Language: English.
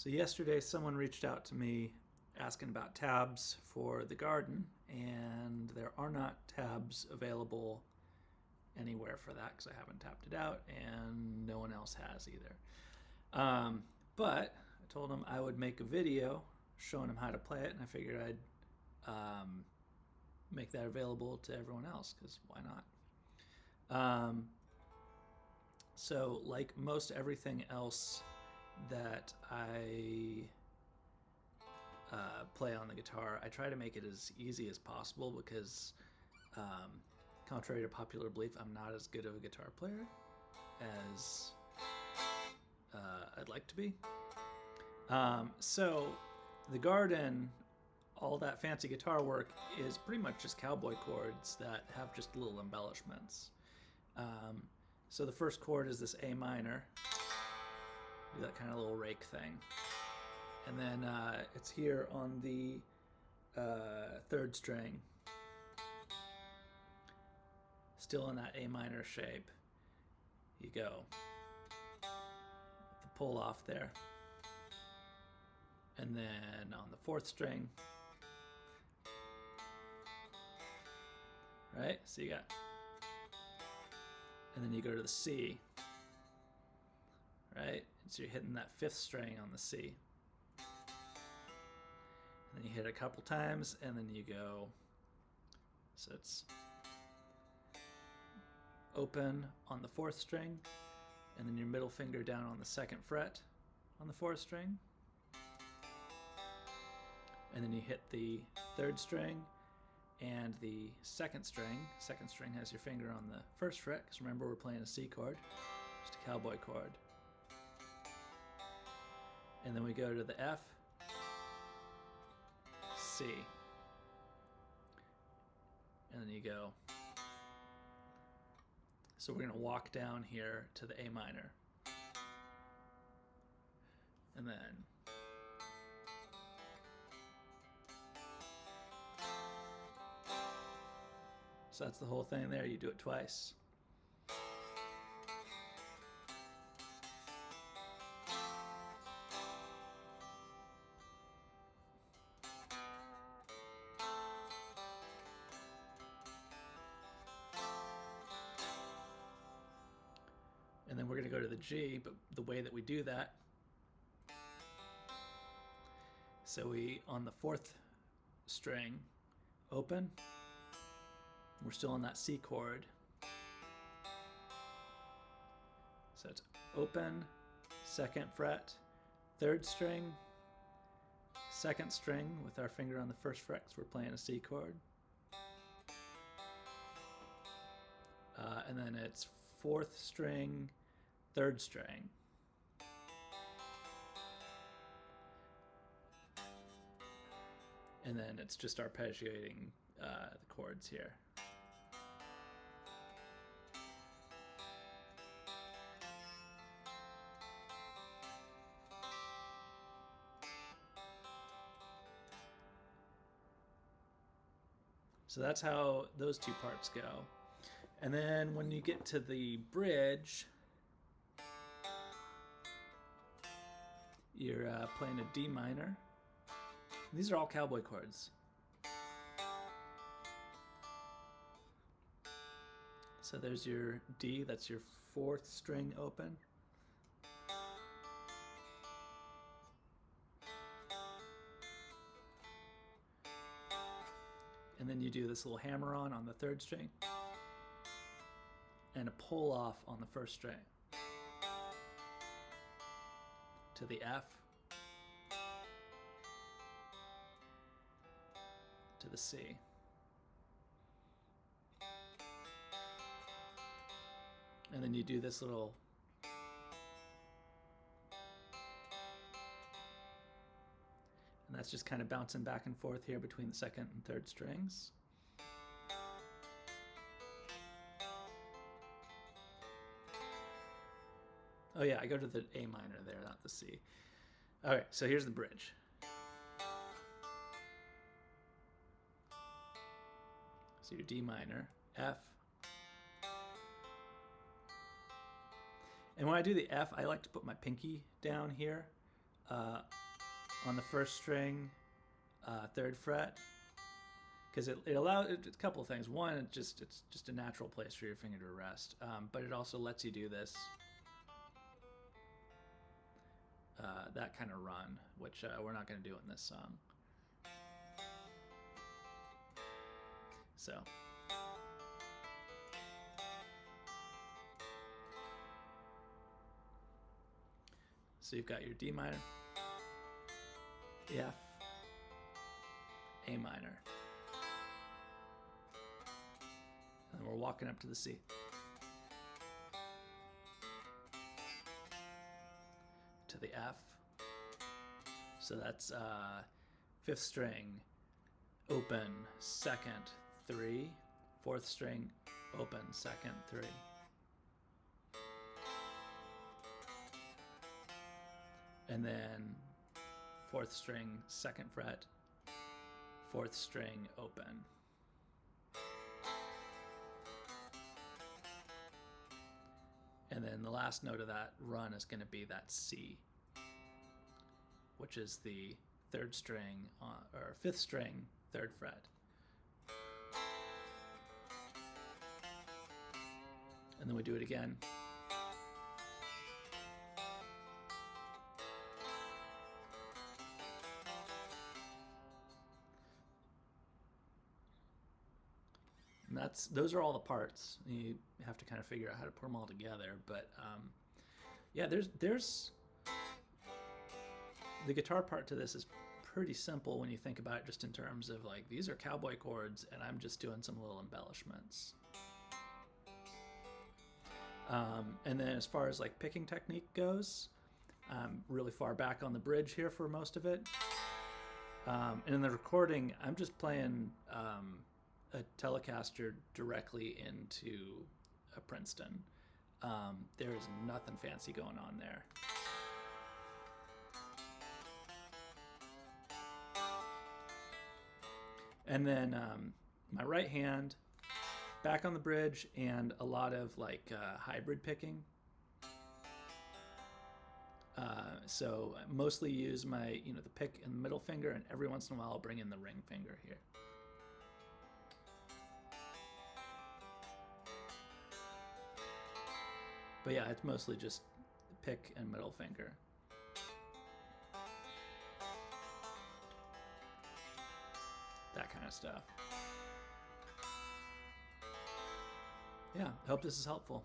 So yesterday someone reached out to me asking about tabs for the garden, and there are not tabs available anywhere for that because I haven't tapped it out and no one else has either. But I told him I would make a video showing him how to play it, and I figured I'd make that available to everyone else because why not? So like most everything else that I play on the guitar, I try to make it as easy as possible because, contrary to popular belief, I'm not as good of a guitar player as I'd like to be. So the garden, all that fancy guitar work is pretty much just cowboy chords that have just little embellishments. So the first chord is this A minor. Do that kind of little rake thing. And then it's here on the third string. Still in that A minor shape. You go. The pull off there. And then on the fourth string. Right? So you got. And then you go to the C. Right? So you're hitting that fifth string on the C. And then you hit it a couple times, and then you go. So it's open on the fourth string, and then your middle finger down on the second fret on the fourth string. And then you hit the third string and the second string. Second string has your finger on the first fret, because remember we're playing a C chord, just a cowboy chord. And then we go to the F, C. And then you go. So we're going to walk down here to the A minor. And then. So that's the whole thing there. You do it twice. And then we're going to go to the G, but the way that we do that, so we, on the fourth string, open, we're still on that C chord. So it's open, second fret, third string, second string with our finger on the first fret because we're playing a C chord. And then it's fourth string, third string. And then it's just arpeggiating the chords here. So that's how those two parts go. And then when you get to the bridge, you're playing a D minor. These are all cowboy chords. So there's your D, that's your fourth string open. And then you do this little hammer on the third string, and a pull off on the first string to the F, to the C. And then you do this little and that's just kind of bouncing back and forth here between the second and third strings. Oh yeah, I go to the A minor there, not the C. All right, so here's the bridge. So your D minor, F. And when I do the F, I like to put my pinky down here on the first string, 3rd fret, because it allows a couple of things. One, it's just a natural place for your finger to rest, but it also lets you do this that kind of run, which we're not going to do in this song. So you've got your D minor, F, A minor, and then we're walking up to the C. To the F. So that's 5th string, open, 2nd, 3, 4th string, open, 2nd, 3. And then 4th string, 2nd fret, 4th string, open. And then the last note of that run is going to be that C, which is the 3rd string, or 5th string, 3rd fret. And then we do it again. And those are all the parts. You have to kind of figure out how to put them all together. But yeah, there's the guitar part to this is pretty simple when you think about it, just in terms of like, these are cowboy chords and I'm just doing some little embellishments. And then as far as like picking technique goes, really far back on the bridge here for most of it. And in the recording, I'm just playing a Telecaster directly into a Princeton. There is nothing fancy going on there. And then my right hand back on the bridge, and a lot of like hybrid picking. So I mostly use my, the pick and middle finger, and every once in a while I'll bring in the ring finger here. But yeah, it's mostly just pick and middle finger. That kind of stuff. Yeah, I hope this is helpful.